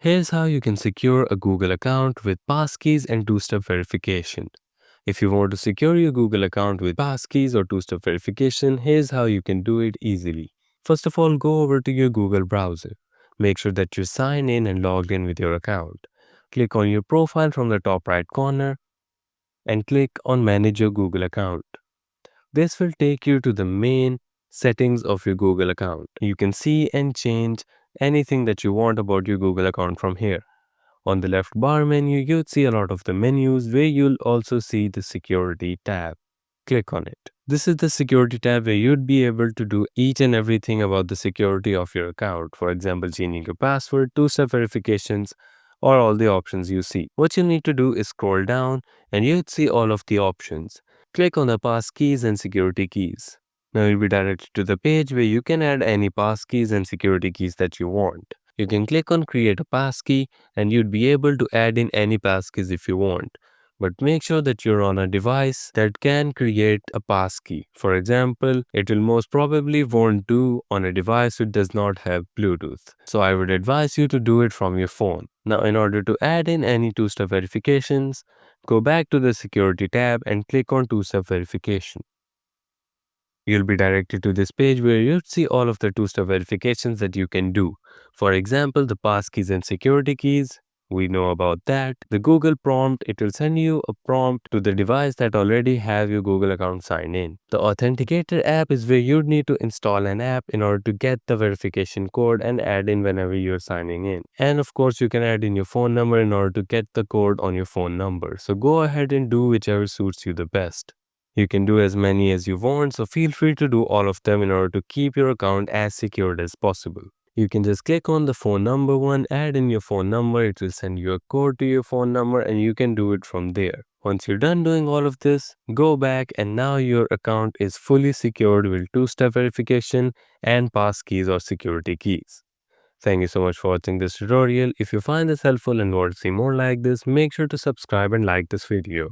Here's how you can secure a Google account with passkeys and two-step verification. If you want to secure your Google account with passkeys or two-step verification, here's how you can do it easily. First of all, go over to your Google browser. Make sure that you're signed in and logged in with your account. Click on your profile from the top right corner and click on Manage your Google account. This will take you to the main settings of your Google account. You can see and change anything that you want about your Google account from here. On the left bar menu, you'd see a lot of the menus where you'll also see the security tab. Click on it. This is the security tab where you'd be able to do each and everything about the security of your account. For example, changing your password, two-step verifications, or all the options you see. What you need to do is scroll down and you'd see all of the options. Click on the passkeys and security keys. Now you'll be directed to the page where you can add any passkeys and security keys that you want. You can click on create a passkey and you'd be able to add in any passkeys if you want. But make sure that you're on a device that can create a passkey. For example, it will most probably won't do on a device which does not have Bluetooth. So I would advise you to do it from your phone. Now in order to add in any two-step verifications, go back to the security tab and click on two-step verification. You'll be directed to this page where you'll see all of the two-step verifications that you can do. For example, the passkeys and security keys. We know about that. The Google prompt, it will send you a prompt to the device that already have your Google account signed in. The Authenticator app is where you'd need to install an app in order to get the verification code and add in whenever you're signing in. And of course, you can add in your phone number in order to get the code on your phone number. So go ahead and do whichever suits you the best. You can do as many as you want, so feel free to do all of them in order to keep your account as secured as possible. You can just click on the phone number one, add in your phone number, it will send you a code to your phone number and you can do it from there. Once you're done doing all of this, go back and now your account is fully secured with two-step verification and passkeys or security keys. Thank you so much for watching this tutorial. If you find this helpful and want to see more like this, make sure to subscribe and like this video.